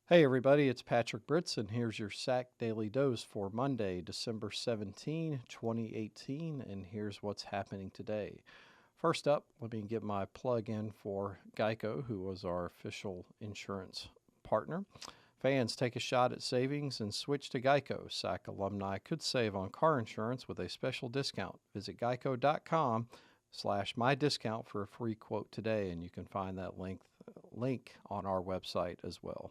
Hey everybody, it's Patrick Britz, and here's your SAC Daily Dose for Monday, December 17, 2018, and here's what's happening today. First up, let me get my plug in for Geico, who was our official insurance partner. Fans, take a shot at savings and switch to Geico. SAC alumni could save on car insurance with a special discount. Visit geico.com/mydiscount for a free quote today, and you can find that link on our website as well.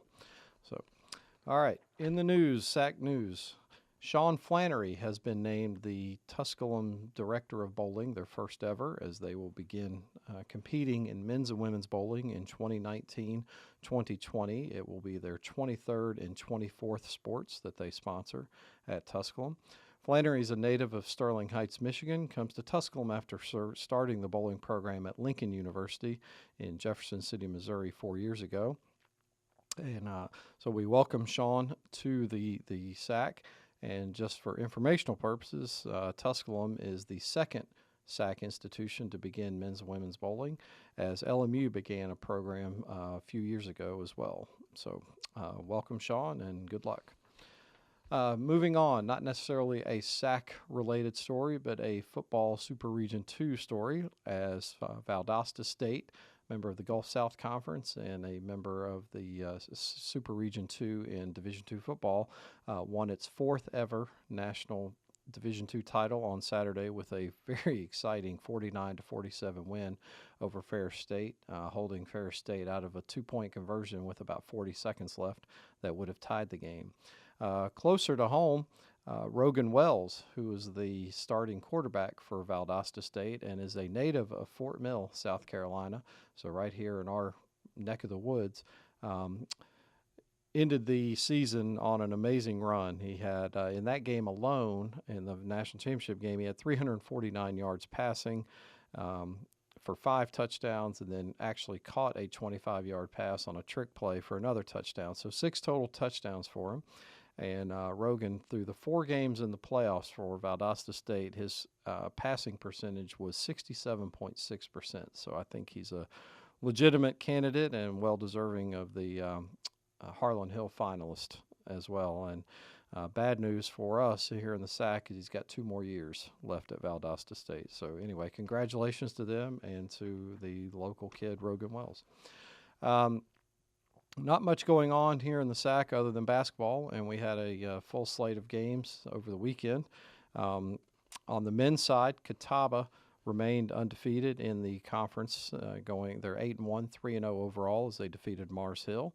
So, all right, in the news, SAC news. Sean Flannery has been named the Tusculum Director of Bowling, their first ever, as they will begin competing in men's and women's bowling in 2019-2020. It will be their 23rd and 24th sports that they sponsor at Tusculum. Flannery is a native of Sterling Heights, Michigan, comes to Tusculum after starting the bowling program at Lincoln University in Jefferson City, Missouri 4 years ago. And so we welcome Sean to the SAC. And just for informational purposes, Tusculum is the second SAC institution to begin men's and women's bowling, as LMU began a program a few years ago as well. So welcome, Sean, and good luck. Moving on, not necessarily a SAC-related story, but a football Super Region II story, as Valdosta State, member of the Gulf South Conference and a member of the Super Region II in Division II football, won its fourth ever national Division II title on Saturday with a very exciting 49-47 win over Ferris State, holding Ferris State out of a two-point conversion with about 40 seconds left that would have tied the game. Closer to home, Rogan Wells, who is the starting quarterback for Valdosta State and is a native of Fort Mill, South Carolina, so right here in our neck of the woods, ended the season on an amazing run. He had, in that game alone, in the national championship game, he had 349 yards passing for 5 touchdowns, and then actually caught a 25-yard pass on a trick play for another touchdown. So 6 total touchdowns for him. And Rogan, through the 4 games in the playoffs for Valdosta State, his passing percentage was 67.6%. So I think he's a legitimate candidate and well-deserving of the Harlan Hill finalist as well. And bad news for us here in the SAC is he's got 2 more years left at Valdosta State. So anyway, congratulations to them and to the local kid, Rogan Wells. Not much going on here in the SAC other than basketball, and we had a full slate of games over the weekend. On the men's side, Catawba remained undefeated in the conference, they're 8-1, 3-0 overall as they defeated Mars Hill.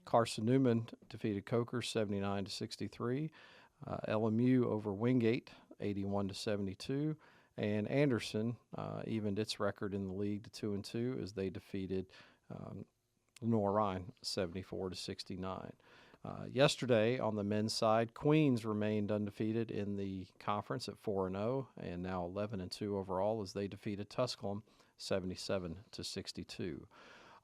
Carson Newman defeated Coker 79-63. LMU over Wingate 81-72, and Anderson evened its record in the league to 2-2 as they defeated Lenore-Rhine 74-69. Yesterday on the men's side, Queens remained undefeated in the conference at 4-0 and now 11-2 overall as they defeated Tusculum 77-62.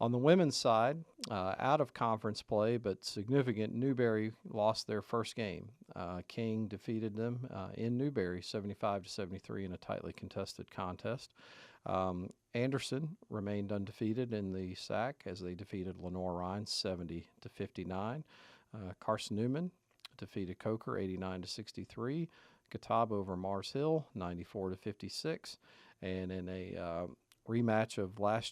On the women's side, out of conference play but significant, Newberry lost their first game. King defeated them in Newberry 75-73 in a tightly contested contest. Anderson remained undefeated in the SAC as they defeated Lenore-Rhine 70-59. Carson Newman defeated Coker 89-63. Catawba over Mars Hill 94-56. And in a rematch of a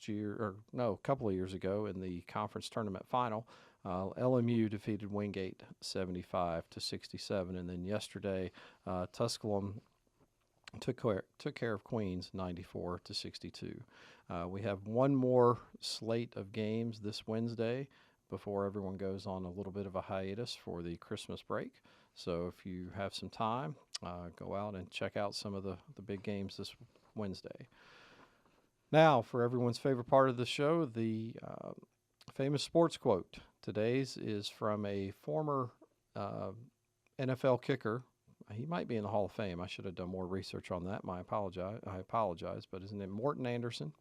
couple of years ago in the conference tournament final, LMU defeated Wingate 75-67. And then yesterday, Tusculum took care of Queens 94-62. We have one more slate of games this Wednesday before everyone goes on a little bit of a hiatus for the Christmas break. So if you have some time, go out and check out some of the big games this Wednesday. Now, for everyone's favorite part of the show, the famous sports quote. Today's is from a former NFL kicker. He might be in the Hall of Fame. I should have done more research on that. I apologize. But his name Morton Anderson.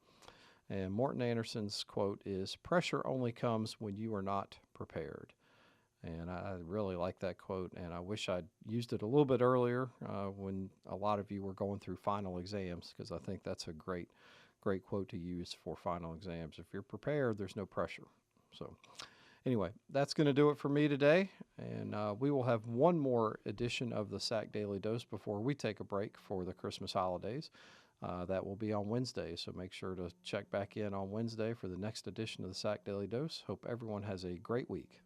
And Morton Anderson's quote is, "Pressure only comes when you are not prepared." And I really like that quote, and I wish I'd used it a little bit earlier when a lot of you were going through final exams, because I think that's a great quote to use for final exams. If you're prepared, there's no pressure. So Anyway, that's going to do it for me today, and we will have one more edition of the SAC Daily Dose before we take a break for the Christmas holidays. That will be on Wednesday, so make sure to check back in on Wednesday for the next edition of the SAC Daily Dose. Hope everyone has a great week.